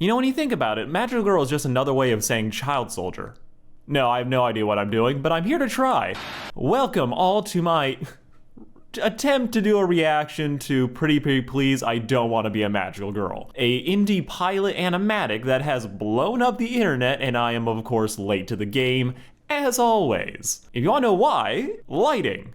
You know, when you think about it, magical girl is just another way of saying child soldier. No, I have no idea what I'm doing, but I'm here to try. Welcome all to my attempt to do a reaction to Pretty Please I Don't Want to Be a Magical Girl, a indie pilot animatic that has blown up the internet, and I am of course late to the game, as always. If you want to know why, lighting.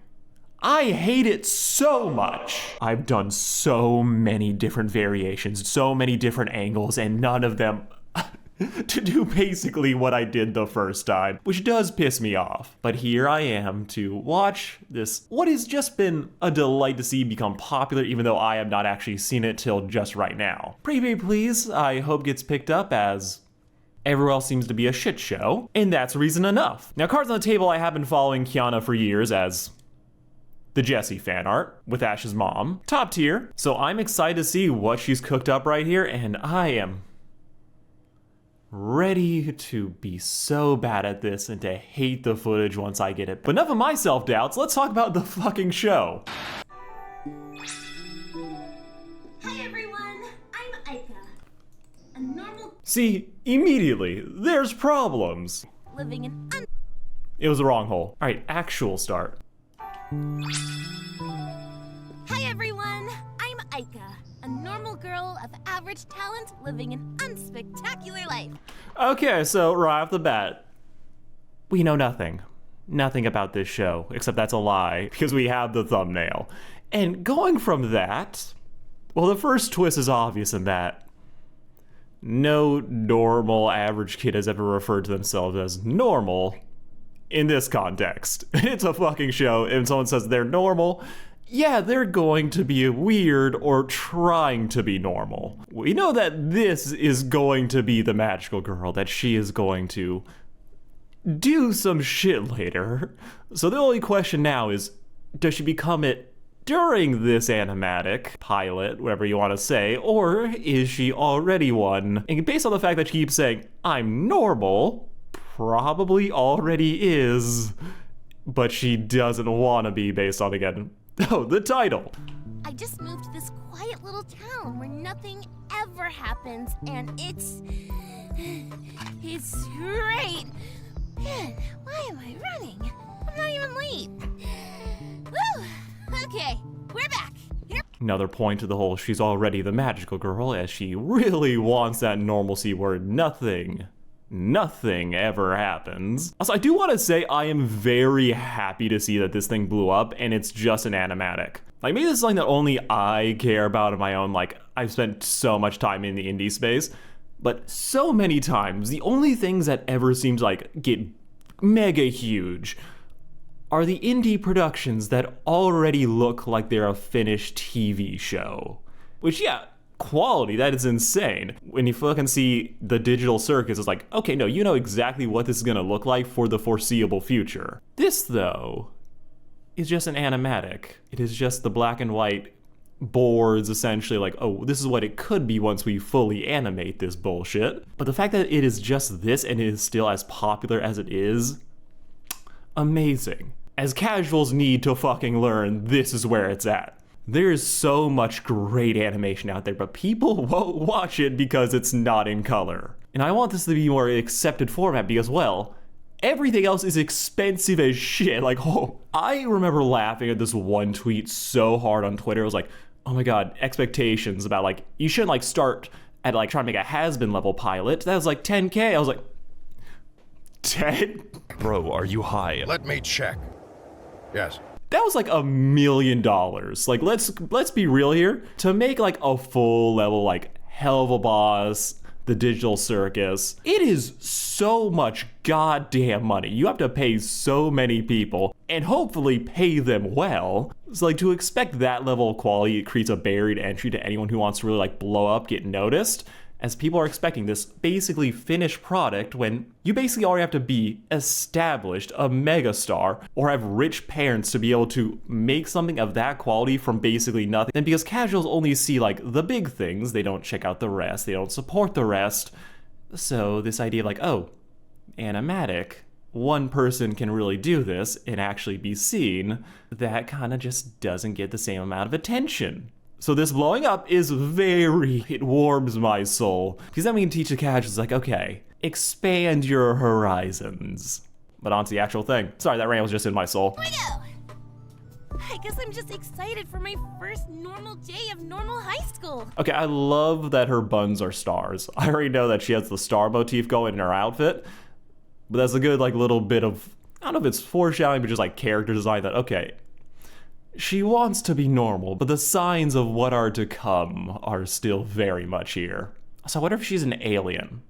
I hate it so much. I've done so many different variations, so many different angles, and none of them to do basically what I did the first time, which does piss me off. But here I am to watch this, what has just been a delight to see become popular, even though I have not actually seen it till just right now. Pretty Please, I hope gets picked up as everywhere else seems to be a shit show, and that's reason enough. Now, cards on the table, I have been following Kiana for years as the Jessie fan art with Ash's mom. Top tier. So I'm excited to see what she's cooked up right here, and I am ready to be so bad at this and to hate the footage once I get it. But enough of my self-doubts, let's talk about the fucking show. Hi everyone, I'm Aika. A normal See, immediately, there's problems. living in It was the wrong hole. All right, actual start. Hi everyone, I'm Aika. A normal girl of average talent living an unspectacular life. Okay, so right off the bat, we know nothing. Nothing about this show, except that's a lie, because we have the thumbnail. And going from that, well, the first twist is obvious in that no normal average kid has ever referred to themselves as normal in this context. It's a fucking show, and someone says they're normal, yeah, they're going to be weird or trying to be normal. We know that this is going to be the magical girl, that she is going to do some shit later. So the only question now is, does she become it during this animatic pilot, whatever you want to say, or is she already one? And based on the fact that she keeps saying, I'm normal, probably already is, but she doesn't want to be based on, again, oh, the title. I just moved to this quiet little town where nothing ever happens, and it's great. Man, why am I running? I'm not even late. Woo! Okay, we're back. Here. Another point to the whole she's already the magical girl, as she really wants that normalcy where nothing ever happens. Also, I do want to say I am very happy to see that this thing blew up and it's just an animatic. Like, maybe this is something that only I care about in my own, like, I've spent so much time in the indie space, but so many times, the only things that ever seems like get mega huge are the indie productions that already look like they're a finished TV show. Which, yeah, quality, that is insane. When you fucking see the digital circus, it's like, okay, no, you know exactly what this is gonna look like for the foreseeable future. This, though, is just an animatic. It is just the black and white boards, essentially, like, oh, this is what it could be once we fully animate this bullshit. But the fact that it is just this and it is still as popular as it is, amazing. As casuals need to fucking learn, this is where it's at. There is so much great animation out there, but people won't watch it because it's not in color. And I want this to be a more accepted format because, well, everything else is expensive as shit. Like, oh, I remember laughing at this one tweet so hard on Twitter. It was like, oh my god, expectations about, like, you shouldn't, like, start at, like, trying to make a has-been level pilot. That was like 10K. I was like, 10? Bro, are you high? Let me check. Yes. That was like $1 million. Like, let's be real here. To make like a full level, like, hell of a boss, the digital circus, it is so much goddamn money. You have to pay so many people and hopefully pay them well. So, like, to expect that level of quality, it creates a barrier to entry to anyone who wants to really, like, blow up, get noticed, as people are expecting this basically finished product when you basically already have to be established, a megastar, or have rich parents to be able to make something of that quality from basically nothing. And because casuals only see, like, the big things, they don't check out the rest, they don't support the rest. So this idea of, like, oh, animatic, one person can really do this and actually be seen, that kind of just doesn't get the same amount of attention. So this blowing up is it warms my soul. Because then we can teach the casuals, like, okay, expand your horizons. But on to the actual thing. Sorry, that rant was just in my soul. Here we go! I guess I'm just excited for my first normal day of normal high school. Okay, I love that her buns are stars. I already know that she has the star motif going in her outfit. But that's a good, like, little bit of, I don't know if it's foreshadowing, but just, like, character design that, okay, she wants to be normal, but the signs of what are to come are still very much here. So what if she's an alien?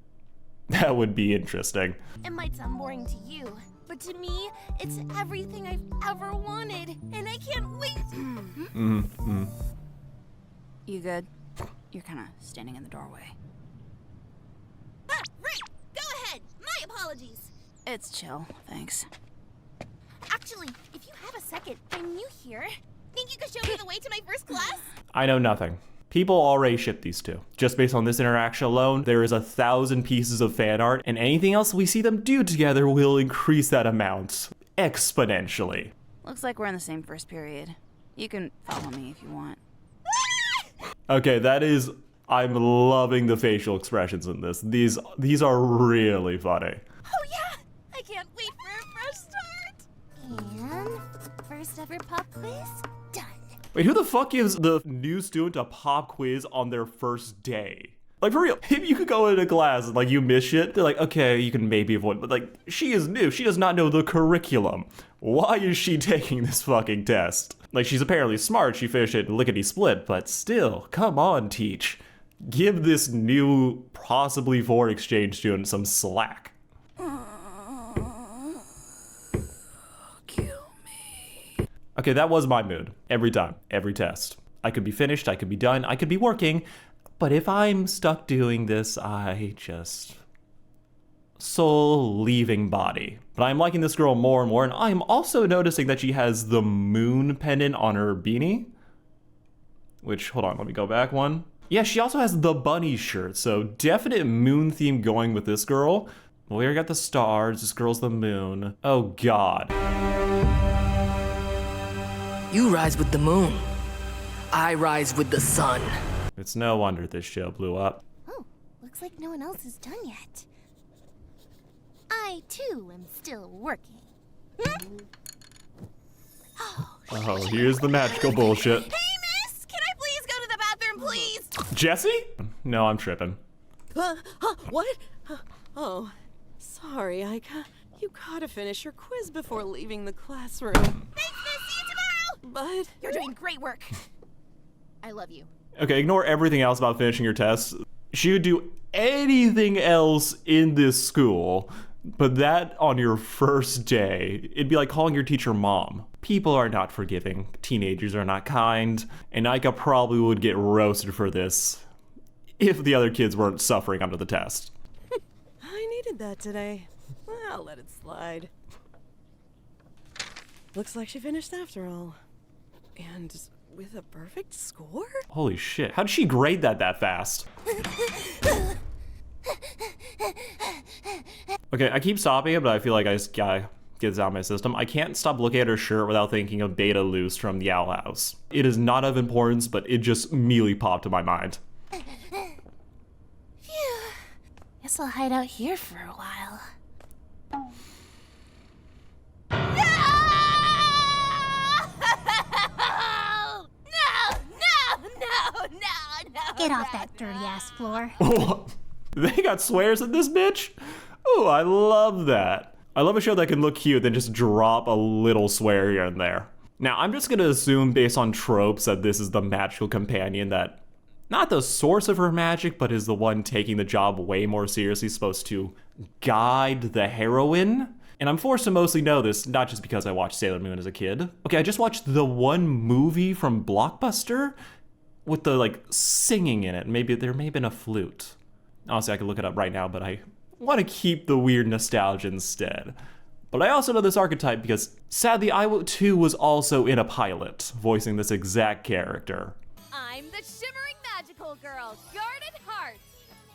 That would be interesting. It might sound boring to you, but to me, it's everything I've ever wanted, and I can't wait. You good? You're kind of standing in the doorway. Ah, right! Go ahead! My apologies! It's chill, thanks. Actually, if you have a second, I'm new here. Think you could show me the way to my first class? I know nothing. People already ship these two. Just based on this interaction alone, there is 1,000 pieces of fan art, and anything else we see them do together will increase that amount exponentially. Looks like we're in the same first period. You can follow me if you want. Okay, I'm loving the facial expressions in this. These are really funny. Oh yeah! I can't wait for a fresh start! And first ever pop quiz, done. Wait, who the fuck gives the new student a pop quiz on their first day? Like, for real, if you could go into class and, like, you miss shit, they're like, okay, you can maybe avoid, but, like, she is new. She does not know the curriculum. Why is she taking this fucking test? Like, she's apparently smart. She finished it lickety-split, but still, come on, teach. Give this new, possibly foreign exchange student some slack. Kill me. Okay, that was my mood. Every time, every test. I could be finished, I could be done, I could be working, but if I'm stuck doing this, I just... soul leaving body. But I'm liking this girl more and more, and I'm also noticing that she has the moon pendant on her beanie. Which, hold on, let me go back one. Yeah, she also has the bunny shirt, so definite moon theme going with this girl. Well, we already got the stars, this girl's the moon. Oh god. You rise with the moon. I rise with the sun. It's no wonder this show blew up. Oh, looks like no one else is done yet. I, too, am still working. Oh, here's the magical bullshit. Hey, miss! Can I please go to the bathroom, please? Jesse? No, I'm tripping. What? Oh, sorry, you gotta finish your quiz before leaving the classroom. Thanks, miss! See you tomorrow! But You're doing great work. I love you. Okay, ignore everything else about finishing your tests. She would do anything else in this school, but that on your first day, it'd be like calling your teacher mom. People are not forgiving. Teenagers are not kind. And Ika probably would get roasted for this if the other kids weren't suffering under the test. I needed that today. I'll let it slide. Looks like she finished after all. And with a perfect score? Holy shit, how did she grade that fast? Okay, I keep stopping it, but I feel like I just gotta get this out of my system. I can't stop looking at her shirt without thinking of Beta Luce from the Owl House. It is not of importance, but it just immediately popped to my mind. Phew. Guess I'll hide out here for a while. Get off that dirty ass floor. They got swears in this bitch? Oh, I love that. I love a show that can look cute then just drop a little swear here and there. Now, I'm just gonna assume based on tropes that this is the magical companion that, not the source of her magic, but is the one taking the job way more seriously, supposed to guide the heroine. And I'm forced to mostly know this, not just because I watched Sailor Moon as a kid. Okay, I just watched the one movie from Blockbuster with the, like, singing in it. Maybe there may have been a flute. Honestly, I could look it up right now, but I want to keep the weird nostalgia instead. But I also know this archetype because, sadly, I too was also in a pilot, voicing this exact character. I'm the shimmering magical girl, Guarded Heart.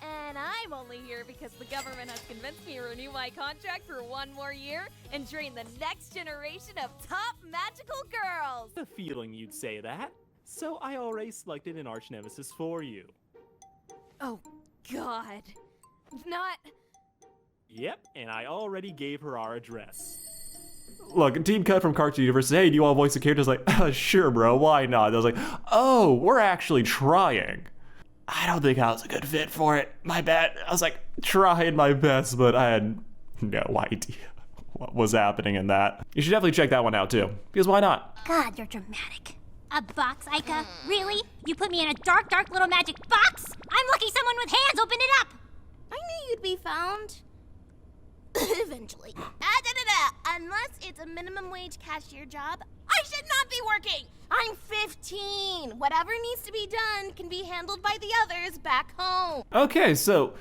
And I'm only here because the government has convinced me to renew my contract for one more year and train the next generation of top magical girls. The feeling you'd say that. So I already selected an arch nemesis for you. Oh, God. Not. Yep, and I already gave her our address. Look, Team Cut from Cartoon Universe says, hey, do you want to voice the character? I was like, sure, bro, why not? I was like, oh, we're actually trying. I don't think I was a good fit for it. My bad. I was like, trying my best, but I had no idea what was happening in that. You should definitely check that one out, too. Because why not? God, you're dramatic. A box, Aika? Really? You put me in a dark, dark little magic box? I'm lucky someone with hands opened it up! I knew you'd be found. Eventually. Unless it's a minimum wage cashier job, I should not be working. I'm 15. Whatever needs to be done can be handled by the others back home. Okay, so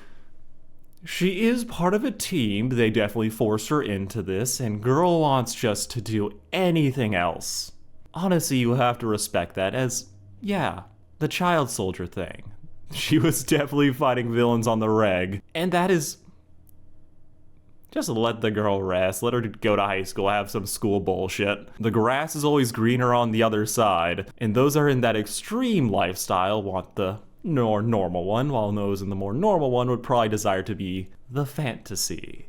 she is part of a team. They definitely forced her into this, and girl wants just to do anything else. Honestly, you have to respect that as, yeah, the child soldier thing. She was definitely fighting villains on the reg, and that is... just let the girl rest. Let her go to high school, have some school bullshit. The grass is always greener on the other side, and those are in that extreme lifestyle want the more normal one, while those in the more normal one would probably desire to be the fantasy.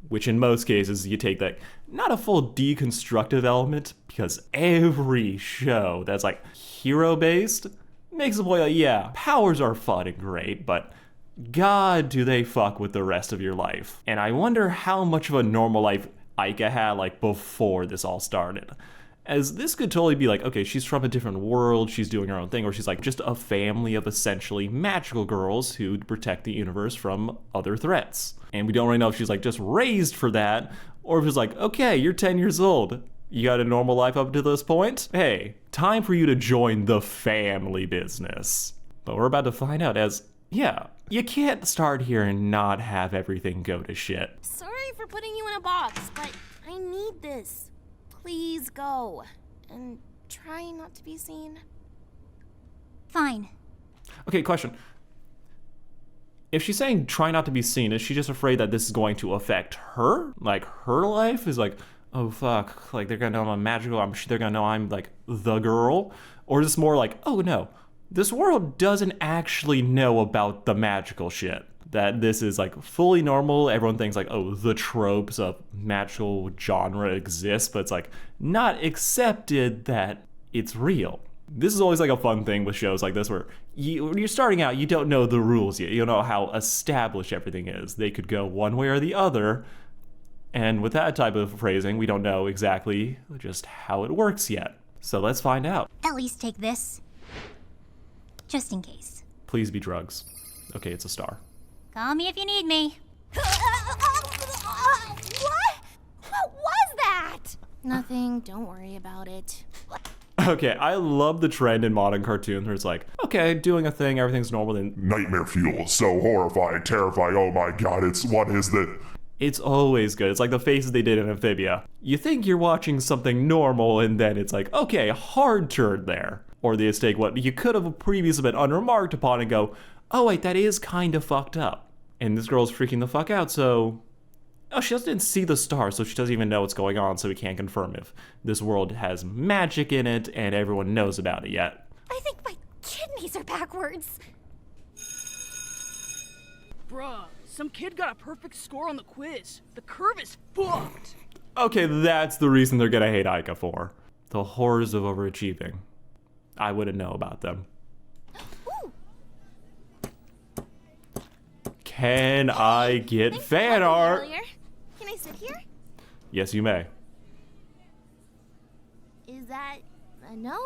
Which in most cases, you take that, not a full deconstructive element, because every show that's like hero-based makes a point like, yeah, powers are fun and great, but God, do they fuck with the rest of your life. And I wonder how much of a normal life Aika had like before this all started. As this could totally be like, okay, she's from a different world, she's doing her own thing, or she's like just a family of essentially magical girls who protect the universe from other threats. And we don't really know if she's like just raised for that, or if it's like, okay, you're 10 years old. You got a normal life up to this point? Hey, time for you to join the family business. But we're about to find out as, yeah, you can't start here and not have everything go to shit. Sorry for putting you in a box, but I need this. Please go. And try not to be seen. Fine. Okay, question. If she's saying try not to be seen, is she just afraid that this is going to affect her? Like, her life is like, oh fuck, like they're gonna know I'm magical, I'm sure they're gonna know I'm like the girl? Or is this more like, oh no, this world doesn't actually know about the magical shit. That this is like fully normal. Everyone thinks like, oh, the tropes of magical genre exist, but it's like not accepted that it's real. This is always like a fun thing with shows like this where when you're starting out, you don't know the rules yet. You don't know how established everything is. They could go one way or the other. And with that type of phrasing, we don't know exactly just how it works yet. So let's find out. At least take this. Just in case. Please be drugs. Okay, it's a star. Call me if you need me. What? What was that? Nothing. Don't worry about it. Okay, I love the trend in modern cartoons where it's like, okay, doing a thing, everything's normal, then Nightmare fuel, so horrifying, terrifying, oh my god, what is that? it's always good. It's like the faces they did in Amphibia. You think you're watching something normal, and then it's like, okay, hard turn there. Or they just take what you could have previously been unremarked upon and go, oh wait, that is kind of fucked up. And this girl's freaking the fuck out, so... Oh, she didn't see the star, so she doesn't even know what's going on, so we can't confirm if this world has magic in it and everyone knows about it yet. I think my kidneys are backwards. Bruh, some kid got a perfect score on the quiz. The curve is fucked. Okay, that's the reason they're gonna hate Aika for. The horrors of overachieving. I wouldn't know about them. Ooh. Can I get Thanks for fan helping me art? earlier. Can I sit here? Yes, you may. Is that a no?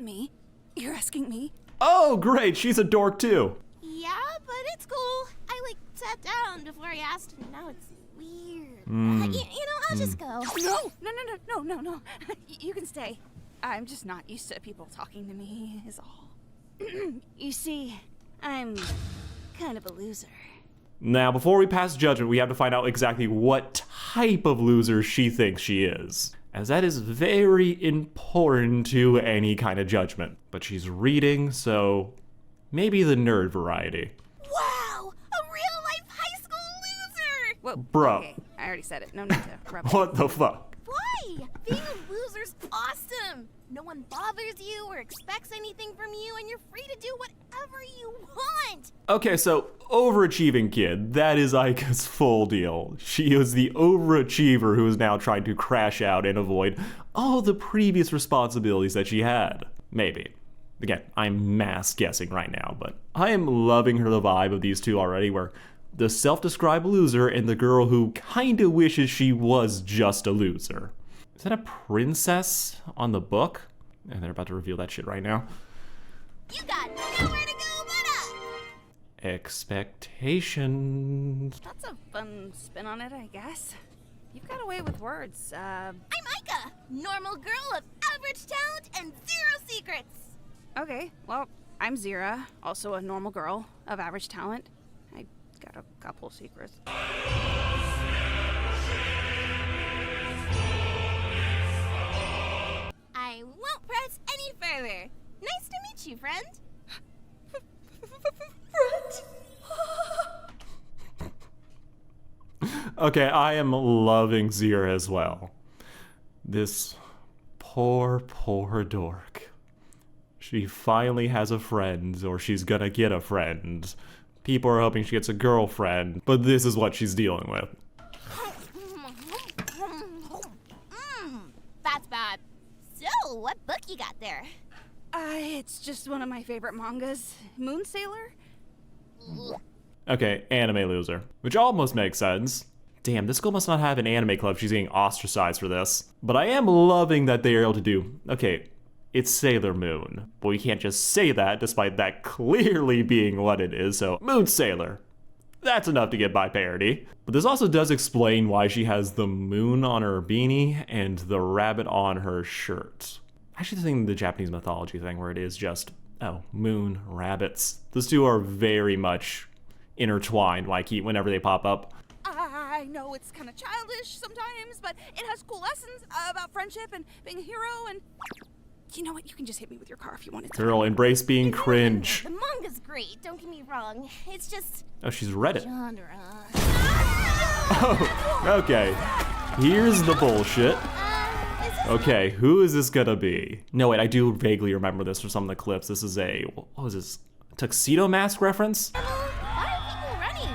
Me? You're asking me? Oh, great, she's a dork too. Yeah, but it's cool. I sat down before I asked, and now it's weird. I'll just go. No. You can stay. I'm just not used to people talking to me, is all. You see, I'm kind of a loser. Now, before we pass judgment, we have to find out exactly what type of loser she thinks she is, as that is very important to any kind of judgment. But she's reading, so maybe the nerd variety. Wow, a real-life high school loser! Whoa, Bro. Okay, I already said it. No need to rub it. What the fuck? Why? Hey, being a loser's awesome. No one bothers you or expects anything from you, and you're free to do whatever you want. Okay, so overachieving kid, that is Aika's full deal. She is the overachiever who is now trying to crash out and avoid all the previous responsibilities that she had. Maybe. Again, I'm mass guessing right now, but I am loving the vibe of these two already, where the self-described loser and the girl who kinda wishes she was just a loser. Is that a princess on the book? And they're about to reveal that shit right now. You got nowhere to go but up. Expectations. That's a fun spin on it, I guess. You've got a way with words. I'm Aika, normal girl of average talent and zero secrets. Okay, well, I'm Zira, also a normal girl of average talent. I got a couple secrets. I won't press any further. Nice to meet you, friend. Okay, I am loving Zira as well. This poor, poor dork. She finally has a friend, or she's gonna get a friend. People are hoping she gets a girlfriend, but this is what she's dealing with. That's bad. So, what book you got there? It's just one of my favorite mangas, Moon Sailor. Okay, anime loser. Which almost makes sense. Damn, this girl must not have an anime club. She's getting ostracized for this. But I am loving that they are able to do, okay, it's Sailor Moon. But we can't just say that despite that clearly being what it is, so Moon Sailor. That's enough to get by parody. But this also does explain why she has the moon on her beanie and the rabbit on her shirt. I actually think the Japanese mythology thing where it is just, oh, moon, rabbits. Those two are very much intertwined, like whenever they pop up. I know it's kind of childish sometimes, but it has cool lessons about friendship and being a hero, and you know what? You can just hit me with your car if you wanted to. Girl, embrace being cringe. The manga's great, don't get me wrong. It's just Oh, she's read it. genre. Oh, okay. Here's the bullshit. Okay, who is this gonna be? No, wait, I do vaguely remember this from some of the clips. This is a, what was this? Tuxedo Mask reference? Why are people running?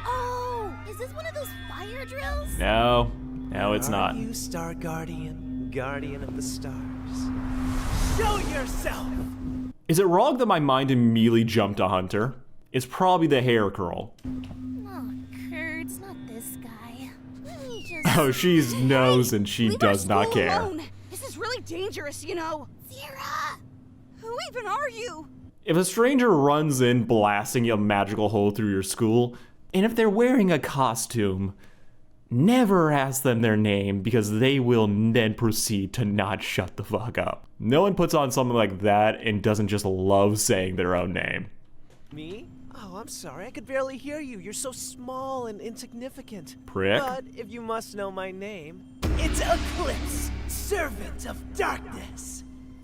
Oh, is this one of those fire drills? No, it's not. Are you Star Guardian, Guardian of the Stars? Show yourself! Is it wrong that my mind immediately jumped to Hunter? It's probably the hair curl. Oh, Kurt's not this guy. Let me just... Oh, she's knows and she Leave does our not school care. alone. This is really dangerous, you know. Zira! Who even are you? If a stranger runs in blasting a magical hole through your school, and if they're wearing a costume, never ask them their name because they will then proceed to not shut the fuck up. No one puts on something like that and doesn't just love saying their own name. Me? Oh, I'm sorry. I could barely hear you. You're so small and insignificant. Prick. But if you must know my name, it's Eclipse, Servant of Darkness.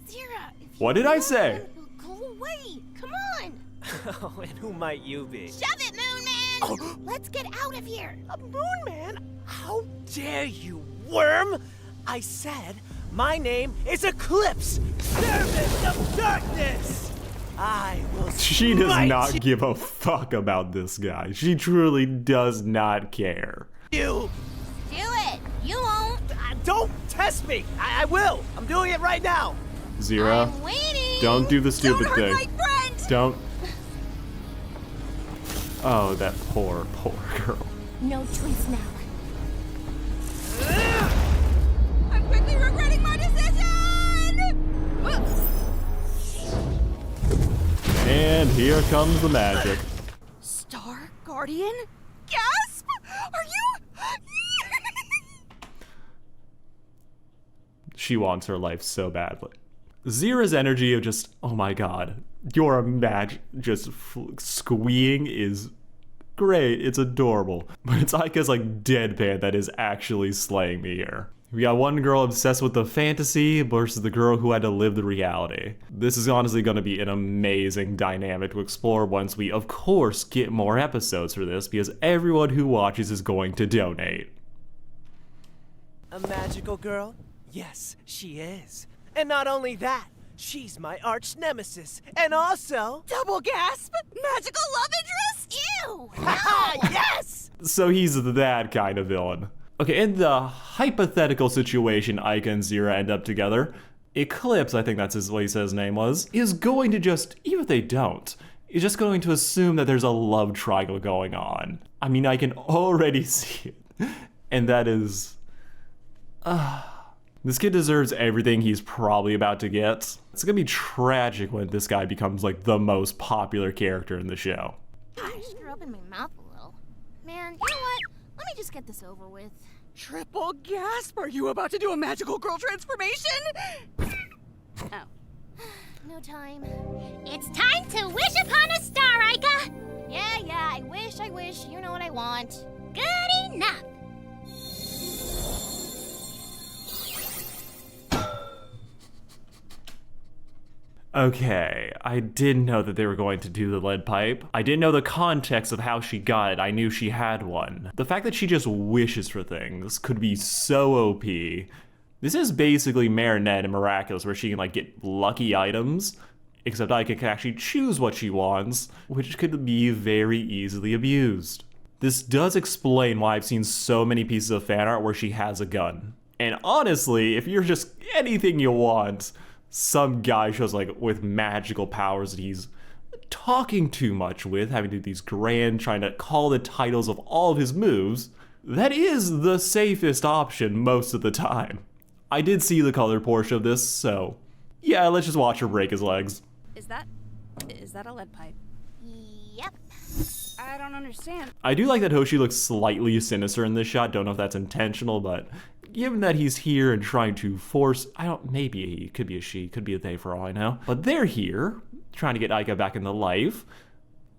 Zira, if What you did I run, say? we'll go away. Come on. Oh, and who might you be? Shove it, Moon Man! Let's get out of here. A moon man? How dare you, worm! I said my name is Eclipse, Servant of Darkness. I will She does smite not give a fuck about this guy. She truly does not care. you. Do it. You won't. Don't test me. I will. I'm doing it right now. Zira, I'm waiting. don't do the stupid Don't thing. hurt my friend! Don't. Oh, that poor, poor girl. No choice now. I'm quickly regretting my decision! And here comes the magic. Star Guardian? Gasp! Are you? She wants her life so badly. Zira's energy of just, oh my god, your just squeeing is great. It's adorable. But it's Aika's like deadpan that is actually slaying me here. We got one girl obsessed with the fantasy versus the girl who had to live the reality. This is honestly going to be an amazing dynamic to explore once we, of course, get more episodes for this because everyone who watches is going to donate. A magical girl? Yes, she is. And not only that, she's my arch nemesis. And also... Double gasp! Magical love interest? Ew! Yes! So he's that kind of villain. Okay, in the hypothetical situation Ica and Zira end up together, Eclipse, I think that's what he said his name was, is going to just, even if they don't, is just going to assume that there's a love triangle going on. I mean, I can already see it. And that is... This kid deserves everything he's probably about to get. It's gonna be tragic when this guy becomes like the most popular character in the show. I just threw up in my mouth a little. Man, you know what? Let me just get this over with. Triple gasp! Are you about to do a magical girl transformation? Oh. No time. It's time to wish upon a star, Ica! Yeah, I wish. You know what I want. Good enough. Okay, I didn't know that they were going to do the lead pipe. I didn't know the context of how she got it. I knew she had one. The fact that she just wishes for things could be so OP. This is basically Marinette and Miraculous, where she can like get lucky items, except Ica can actually choose what she wants, which could be very easily abused. This does explain why I've seen so many pieces of fan art where she has a gun. And honestly, if you're just anything you want, some guy shows like with magical powers that he's talking too much with, having to do these grand, trying to call the titles of all of his moves, that is the safest option most of the time. I did see the color portion of this, so yeah, let's just watch her break his legs. Is that a lead pipe? Yep. I don't understand. I do like that Hoshi looks slightly sinister in this shot. Don't know if that's intentional, but given that he's here and trying to force, maybe he could be a she, could be a they for all I know. But they're here, trying to get Ica back into life.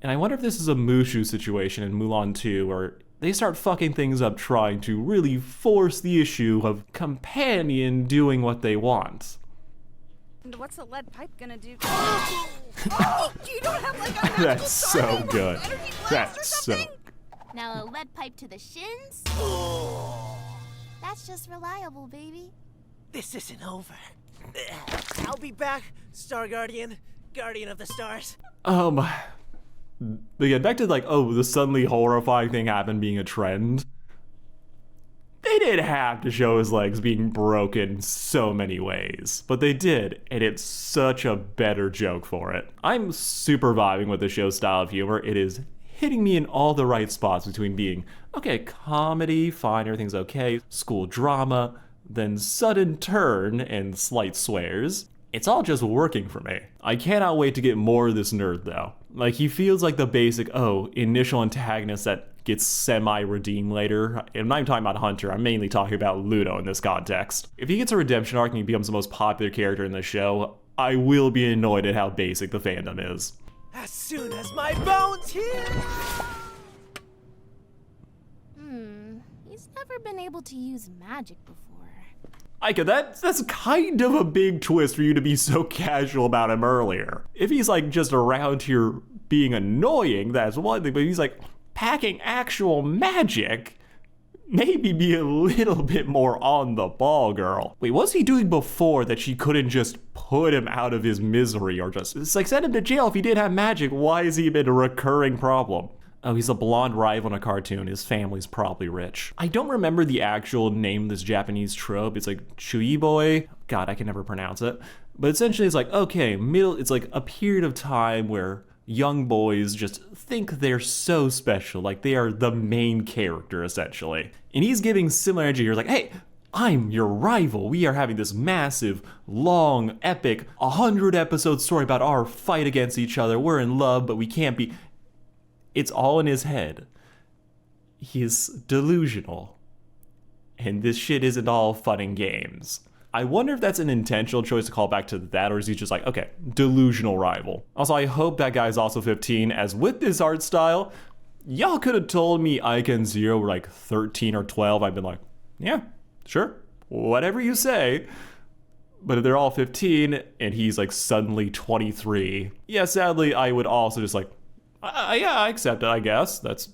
And I wonder if this is a Mushu situation in Mulan 2, where they start fucking things up trying to really force the issue of companion doing what they want. And what's a lead pipe gonna do? Oh, you don't have like a magical That's so good. Energy blast or That's so something? Now a lead pipe to the shins? That's just reliable, baby. This isn't over. I'll be back, Star Guardian, Guardian of the Stars. Again, back to like, oh, the suddenly horrifying thing happened being a trend. They didn't have to show his legs being broken so many ways, but they did, and it's such a better joke for it. I'm super vibing with the show's style of humor. It is hitting me in all the right spots between being, okay, comedy, fine, everything's okay, school drama, then sudden turn and slight swears. It's all just working for me. I cannot wait to get more of this nerd though. Like, he feels like the basic, initial antagonist that gets semi-redeemed later. And I'm not even talking about Hunter, I'm mainly talking about Ludo in this context. If he gets a redemption arc and he becomes the most popular character in the show, I will be annoyed at how basic the fandom is. As soon as my bones heal! He's never been able to use magic before. Ica, that's kind of a big twist for you to be so casual about him earlier. If he's like just around here being annoying, that's one thing, but he's like packing actual magic, maybe be a little bit more on the ball, girl. Wait, what's he doing before that she couldn't just put him out of his misery or just, it's like send him to jail if he did have magic, why has he been a recurring problem? Oh, he's a blonde rival in a cartoon. His family's probably rich. I don't remember the actual name of this Japanese trope. It's like Chui Boy. God, I can never pronounce it. But essentially it's like, okay, it's like a period of time where young boys just think they're so special. Like they are the main character, essentially. And he's giving similar energy. You're like, hey, I'm your rival. We are having this massive, long, epic, 100-episode story about our fight against each other. We're in love, but we can't be... It's all in his head. He's delusional. And this shit isn't all fun and games. I wonder if that's an intentional choice to call back to that, or is he just like, okay, delusional rival. Also, I hope that guy's also 15, as with this art style, y'all could have told me Ica and Zero were like 13 or 12. I've been like, yeah, sure, whatever you say. But if they're all 15 and he's like suddenly 23, yeah, sadly, I would also just like, yeah, I accept it, I guess. That's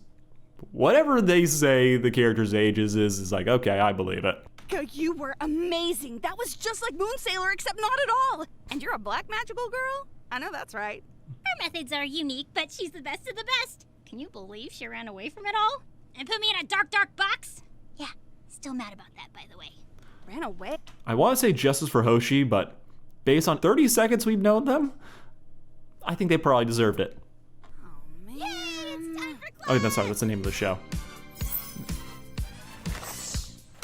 whatever they say the character's age is like, okay, I believe it. Aika, you were amazing. That was just like Moon Sailor, except not at all. And you're a black magical girl? I know that's right. Her methods are unique, but she's the best of the best. Can you believe she ran away from it all? And put me in a dark, dark box? Yeah, still mad about that, by the way. Ran away? I want to say justice for Hoshi, but based on 30 seconds we've known them, I think they probably deserved it. Oh, man. Yay, it's time for class! Oh, no, sorry, that's the name of the show.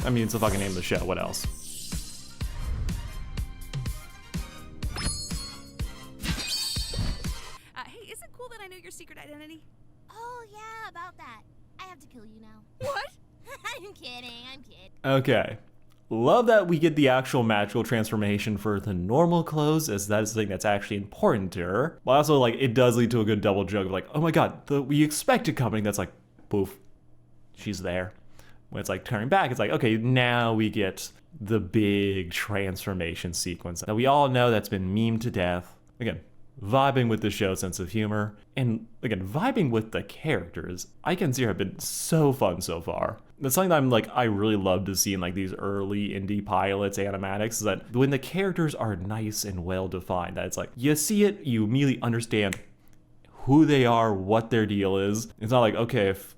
I mean, it's the fucking name of the show. What else? Hey, is it cool that I know your secret identity? Oh, yeah, about that. I have to kill you now. What? I'm kidding, I'm kidding. Okay. Love that we get the actual magical transformation for the normal clothes, as that is the thing that's actually important to her. But also, like, it does lead to a good double joke of like, oh my god, we expect it coming. That's like, poof, she's there. When it's like turning back, it's like, okay, now we get the big transformation sequence that we all know that's been memed to death. Again, vibing with the show's sense of humor, and again, vibing with the characters. Ika and Zero have been so fun so far. That's something that I really love to see in like these early indie pilots, animatics, is that when the characters are nice and well defined, that it's like, you see it, you immediately understand who they are, what their deal is. It's not like, okay, if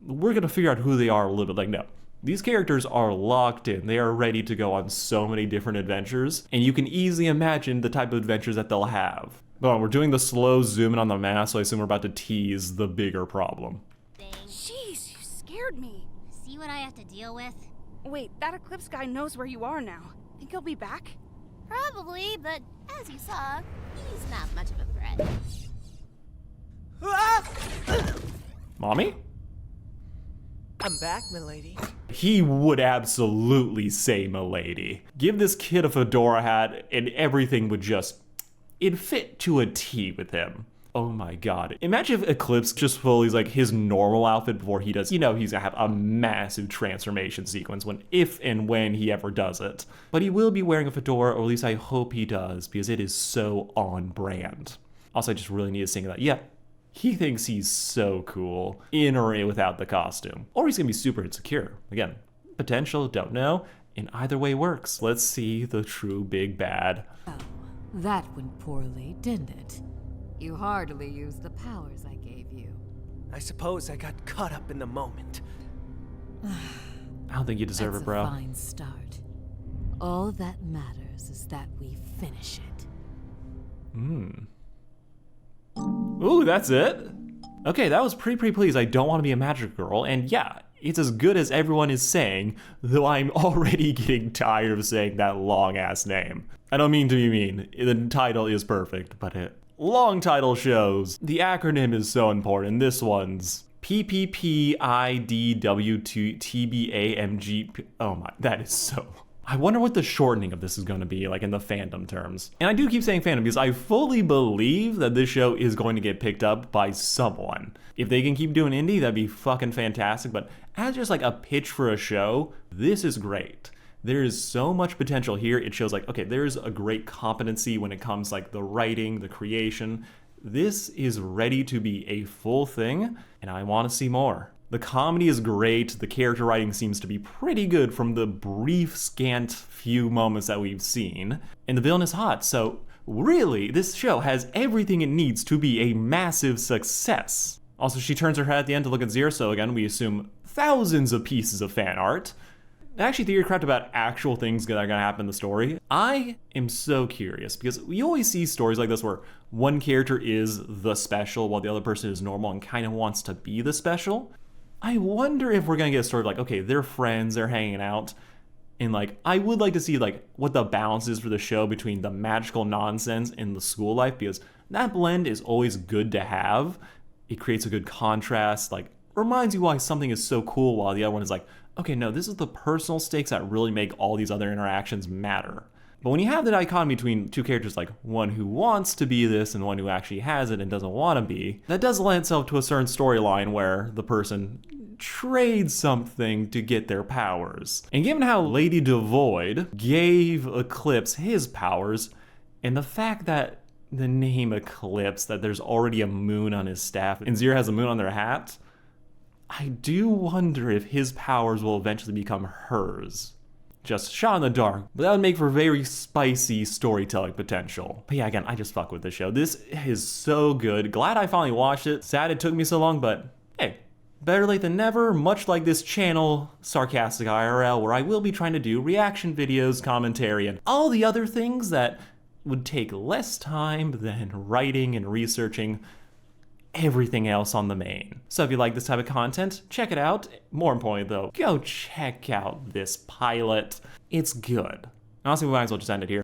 we're gonna figure out who they are a little bit, like, no. These characters are locked in. They are ready to go on so many different adventures, and you can easily imagine the type of adventures that they'll have. But we're doing the slow zoom in on the mask, so I assume we're about to tease the bigger problem. Jeez, you scared me. See what I have to deal with? Wait, that Eclipse guy knows where you are now. Think he'll be back? Probably, but as you saw, he's not much of a threat. Ah! Mommy? I'm back, milady. He would absolutely say milady. Give this kid a fedora hat and everything would just, it'd fit to a T with him. Oh my god. Imagine if Eclipse just fully like his normal outfit before he does, he's gonna have a massive transformation sequence if and when he ever does it. But he will be wearing a fedora, or at least I hope he does, because it is so on brand. Also, I just really need to sing that. Yeah, he thinks he's so cool, in or without the costume. Or he's gonna be super insecure. Again, potential, don't know. And either way works. Let's see the true big bad. Oh, that went poorly, didn't it? You hardly used the powers I gave you. I suppose I got caught up in the moment. I don't think you deserve it, bro. That's a fine start. All that matters is that we finish it. Ooh, that's it? Okay, that was pretty pleased. I don't want to be a magic girl, and yeah, it's as good as everyone is saying, though I'm already getting tired of saying that long-ass name. I don't mean to be mean. The title is perfect, but long title shows. The acronym is so important. This one's PPPIDW2TBAMG. Oh my, that is so... I wonder what the shortening of this is going to be, like in the fandom terms. And I do keep saying fandom because I fully believe that this show is going to get picked up by someone. If they can keep doing indie, that'd be fucking fantastic. But as just like a pitch for a show, this is great. There is so much potential here. It shows like, okay, there's a great competency when it comes like the writing, the creation. This is ready to be a full thing, and I want to see more. The comedy is great, the character writing seems to be pretty good from the brief, scant few moments that we've seen, and the villain is hot, so really, this show has everything it needs to be a massive success. Also, she turns her head at the end to look at Zero, so again, we assume thousands of pieces of fan art. Actually, theorycraft about actual things that are gonna happen in the story. I am so curious, because we always see stories like this where one character is the special while the other person is normal and kind of wants to be the special. I wonder if we're gonna get a story like, okay, they're friends, they're hanging out, and like, I would like to see like what the balance is for the show between the magical nonsense and the school life, because that blend is always good to have. It creates a good contrast, like reminds you why something is so cool while the other one is like, okay, no, this is the personal stakes that really make all these other interactions matter. But when you have that dichotomy between two characters, like one who wants to be this and one who actually has it and doesn't want to be, that does lend itself to a certain storyline where the person trades something to get their powers. And given how Lady Devoid gave Eclipse his powers, and the fact that the name Eclipse, that there's already a moon on his staff, and Zero has a moon on their hat, I do wonder if his powers will eventually become hers. just shot in the dark, but that would make for very spicy storytelling potential. But yeah, again, I just fuck with this show. This is so good. Glad I finally watched it. Sad it took me so long, but hey, better late than never, much like this channel, Sarcastic IRL, where I will be trying to do reaction videos, commentary, and all the other things that would take less time than writing and researching everything else on the main. So if you like this type of content, check it out. More importantly though, go check out this pilot. It's good. Honestly, we might as well just end it here.